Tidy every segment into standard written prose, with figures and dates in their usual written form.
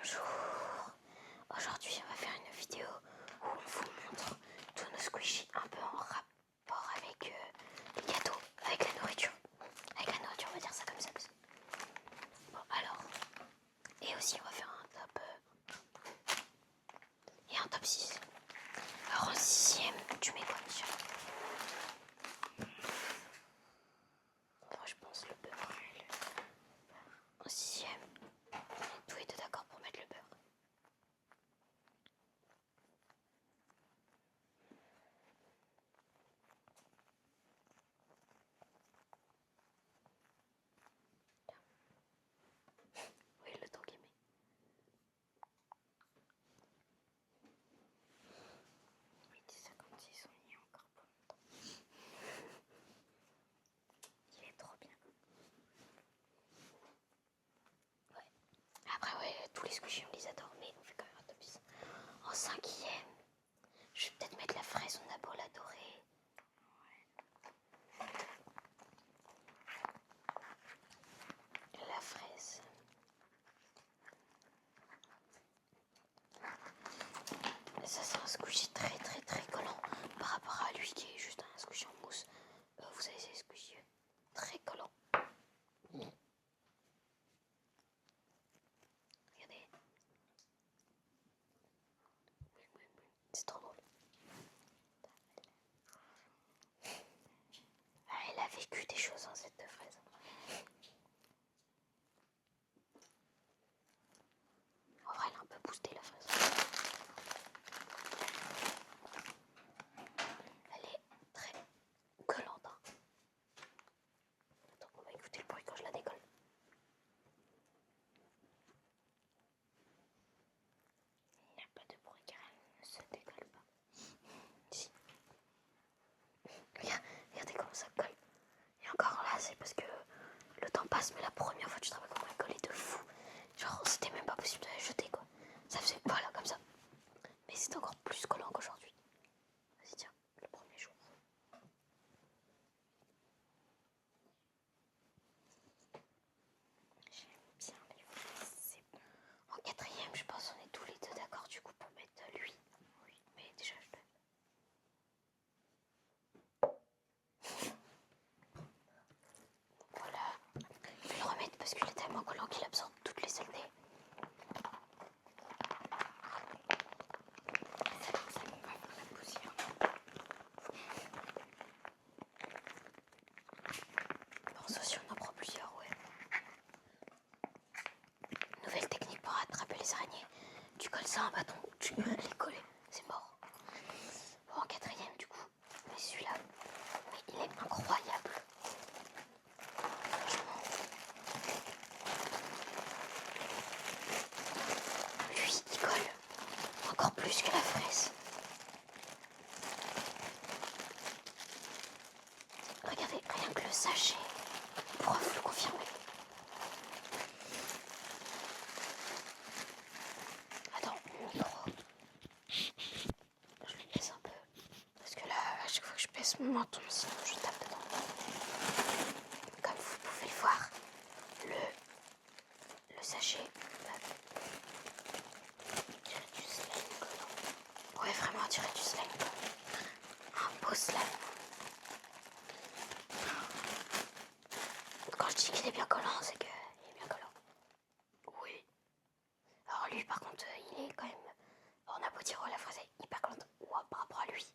Bonjour. Aujourd'hui, on va faire une vidéo où on vous montre tous nos squishies un peu en rapport avec les gâteaux, avec la nourriture. Avec la nourriture, on va dire ça comme ça. Bon, alors. Et aussi, on va faire un top et un top 6. Alors, en 6ème, tu mets quoi, Michel? Moi, je pense le beurre. En 6ème, on est tous les deux d'accord pour mettre le beurre. Oui, le temps qu'il met. Oui, 10,56, on y est encore pour longtemps. Il est trop bien. Ouais. Après, ouais, tous les squishies, on les adore, mais on fait quand même un top 6. En 5ème, je vais peut-être mettre la fraise, on a beau l'adorer. La fraise. Ça, c'est un squishy très très très collant par rapport à lui qui est juste un squishy en mousse. Vous savez, c'est squishy très collant. Regardez. C'est trop drôle. Ah, elle a vécu des choses, hein, cette fraise. En vrai, elle a un peu boosté la fraise. Elle est très collante. Hein. Attends, on va écouter le bruit quand je la décolle. Il n'y a pas de bruit car elle ne se décolle pas. Si. Regardez comment ça colle. Et encore là, c'est parce que le temps passe, mais la première fois, tu te rappelles comment elle collait de fou. Genre, c'était même pas possible de la jeter, quoi. Ça faisait, voilà, comme ça. Mais c'est encore plus collant qu'aujourd'hui. Vas-y, tiens, le premier jour. J'aime bien les fraises. En 4ème, je pense on est tous les deux d'accord du coup pour mettre lui. Oui, mais déjà je l'aime. Voilà. Je vais le remettre parce qu'il est tellement collant qu'il absorbe toutes les saletés. Ça va faire la poussière. Bon, ça aussi on en prend plusieurs, ouais. Nouvelle technique pour attraper les araignées. Tu colles ça à un bâton, tu les coller, c'est mort. Bon, en 4ème du coup, mais celui-là, mais il est incroyable. Franchement. Lui, il colle encore plus que la fraise. Regardez, rien que le sachet pourra vous le confirmer. Attends, mon micro. Je le baisse un peu. Parce que là, à chaque fois que je baisse mon menton, sinon je tape dedans. Comme vous pouvez le voir, le sachet dirait du slime collant. Ouais, vraiment, on dirait du slime collant. Un beau slime. Quand je dis qu'il est bien collant, c'est qu'il est bien collant. Oui. Alors lui, par contre, il est quand même... On a beau dire, oh, la fraise est hyper collante. Ouah, par rapport à lui.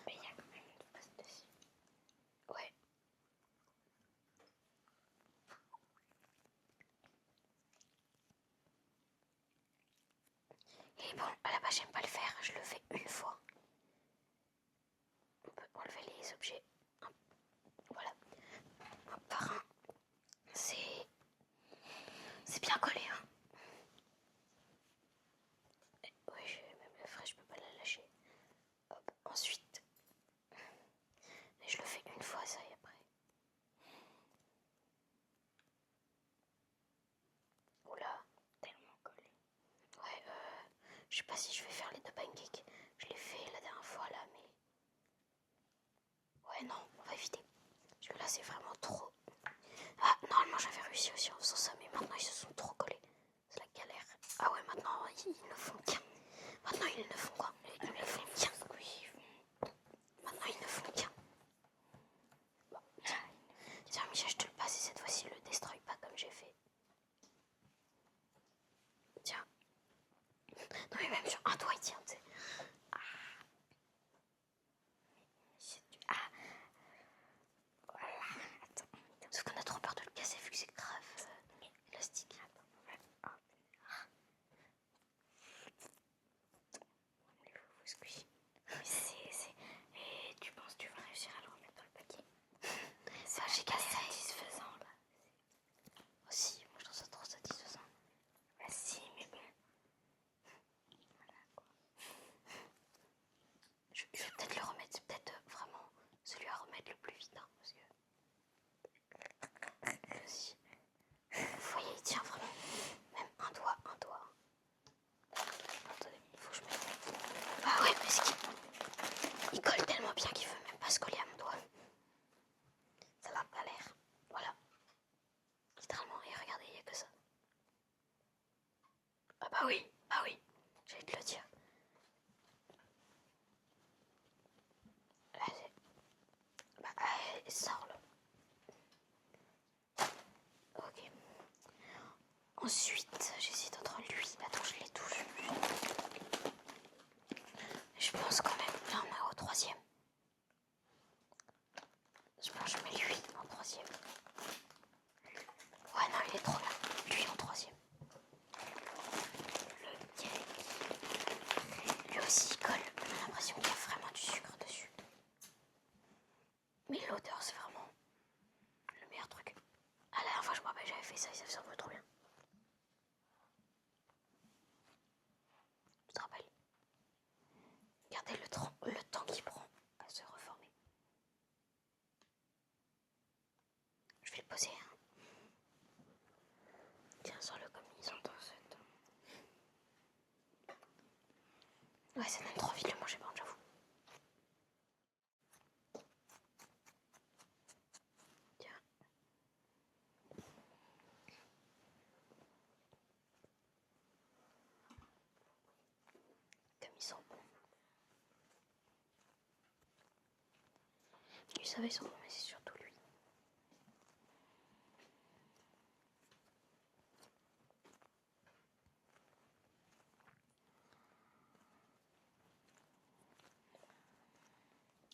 Mais il y a quand même une passe dessus. Ouais. Et bon, à la base, j'aime pas le faire. Je le fais une fois. On peut enlever les objets. Voilà. Un par un. C'est bien collé, hein. Oui, même la fraise, je peux pas la lâcher. Hop, ensuite. Et je le fais une fois, ça, et après. Oula, tellement collé. Ouais, je sais pas si je vais faire les deux pancakes. bah oui, j'allais te le dire. Allez, bah allez, sors-le. Ok. Ensuite, j'hésite entre lui. Attends, je les touche. Je pense quand même. Là, on est au troisième. Je pense que je mets lui en troisième. Ouais, non, il est trop là. Lui en troisième. Le cake. Lui aussi, il colle. On a l'impression qu'il y a vraiment du sucre dessus. Mais l'odeur, c'est vraiment le meilleur truc. Ah, la dernière fois, je me rappelle, j'avais fait ça et ça faisait un peu trop bien. Tu te rappelles? Regardez le temps qu'il prend à se reformer. Je vais le poser. Hein. Tiens, sors-le comme ils ont dans cette. Ouais, ça donne trop envie de le manger, par contre, j'avoue. Tiens. Comme ils sont bons. Lui, ça va, ils sont bons, mais c'est surtout lui.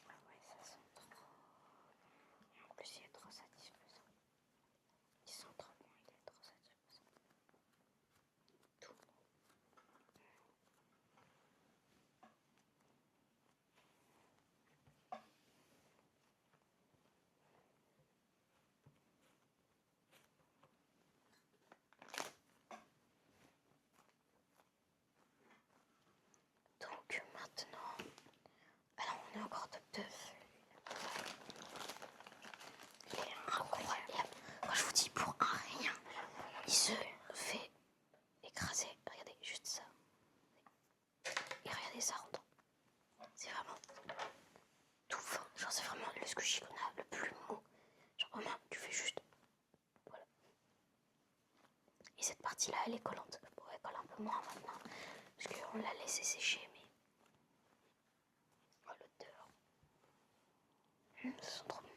Ah ouais, ça sent trop. En plus, il est trop satisfaisant. Il sent trop bon, il est trop satisfaisant. Tout. Donc maintenant, alors on est encore top 2. Il est incroyable. Quand je vous dis pour un rien, il se fait écraser. Regardez juste ça. Et regardez ça rentre. C'est vraiment tout fin. Genre c'est vraiment le squishy qu'on a le plus mou. Genre vraiment tu fais juste. Voilà. Et cette partie là elle est collante. Bon elle colle un peu moins maintenant. Parce qu'on l'a laissé sécher mais. Oh l'odeur. Ça sent trop bon.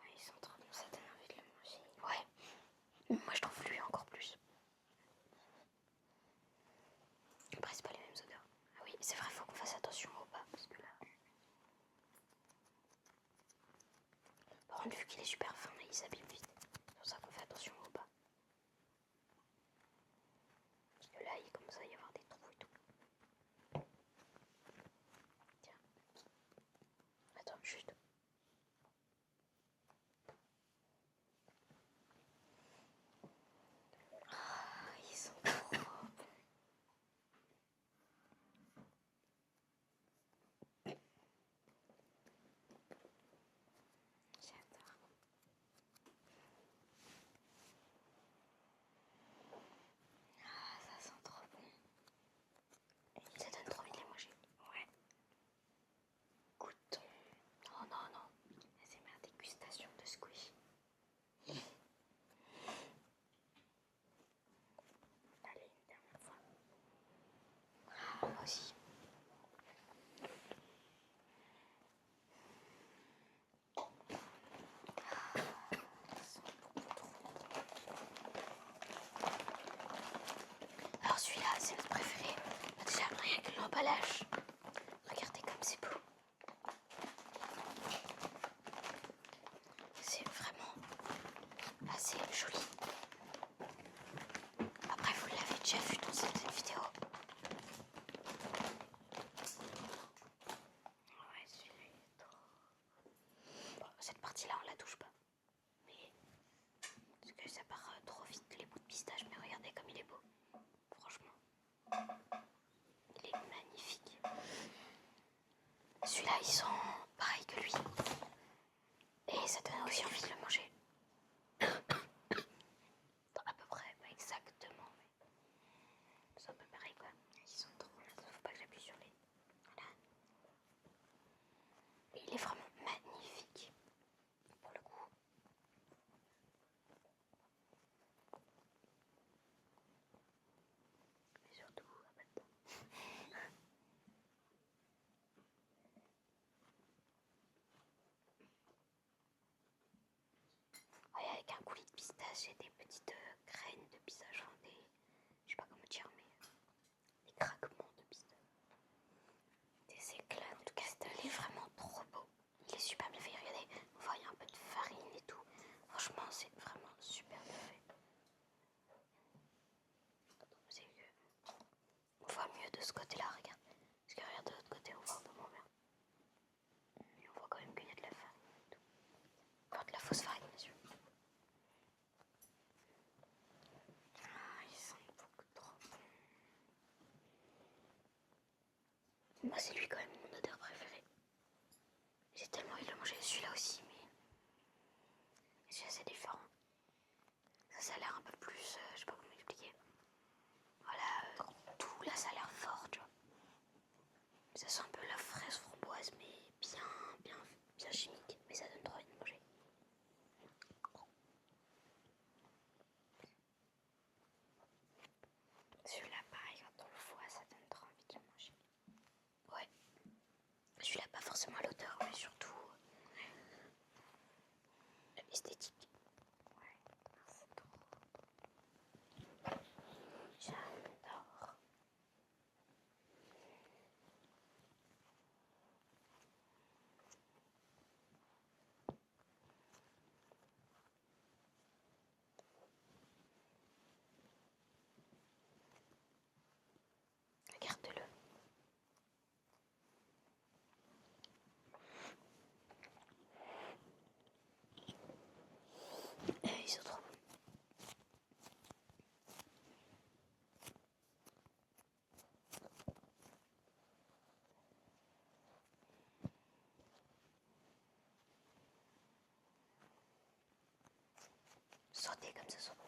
Ouais ils sont trop bons, ça donne envie de le manger. Ouais. Moi je trouve lui encore plus. Après c'est pas les mêmes odeurs. Ah oui c'est vrai faut qu'on fasse attention au bas. Parce que là. Par contre vu qu'il est super fin il s'abîme vite. C'est pour ça qu'on fait attention au bas. Parce que là il commence à y avoir des trous et tout. Tiens. Attends juste. Ah ils sont trop bons. J'adore. Ah ça sent trop bon. Ça donne trop envie de les manger. Ouais. Goûtons. Oh non non. C'est ma dégustation de squish. Allez une dernière fois. Ah, moi aussi. Alors celui-là, c'est notre préféré. Déjà, rien que l'emballage. Regardez comme c'est beau. C'est vraiment assez joli. Après, vous l'avez déjà vu dans cette vidéo. Ouais, celui-là, il est trop... Bon, cette partie-là, on la touche pas. Mais... Parce que ça part trop vite, les bouts de pistache. Mais regardez comme il est beau. Franchement. Il est magnifique. Celui-là, ils sont pareils que lui. Et ça donne aussi envie de le manger. À peu près, pas exactement, mais c'est un peu pareil quoi. Ils sont trop. Faut pas que j'appuie sur les. Voilà. Et il est vraiment magnifique. Pour le coup. c'est des petites graines de pizza, genre des... Je sais pas comment dire, mais des craquements de pizza. Des éclats. En tout cas, il est vraiment trop beau. Il est super bien fait. Regardez, on voit il y a un peu de farine et tout. Franchement, c'est vraiment super bien fait. C'est que on voit mieux de ce côté-là, regarde. Parce que regarde de l'autre côté, on voit un peu moins bien. Et on voit quand même qu'il y a de la farine et tout. Enfin, de la fausse farine, bien sûr. Ah, ils sont beaucoup trop bons. Moi, c'est lui quand même mon odeur préférée. J'ai tellement envie de le manger. Celui-là aussi, mais c'est assez différent. Ça a l'air un peu plus, je sais pas comment expliquer. Voilà, tout là, ça a l'air fort, tu vois. Ça sent un peu la fraise framboise, mais bien chimique. Mais ça donne trop envie de manger. Celui-là, pareil, quand on le voit, ça donne trop envie de le manger. Ouais. Celui-là, pas forcément à l'odeur, mais surtout l'esthétique. Ouais, c'est trop. J'adore. Regarde-le. Ils sont trop bons. Sauter comme ça, sauter.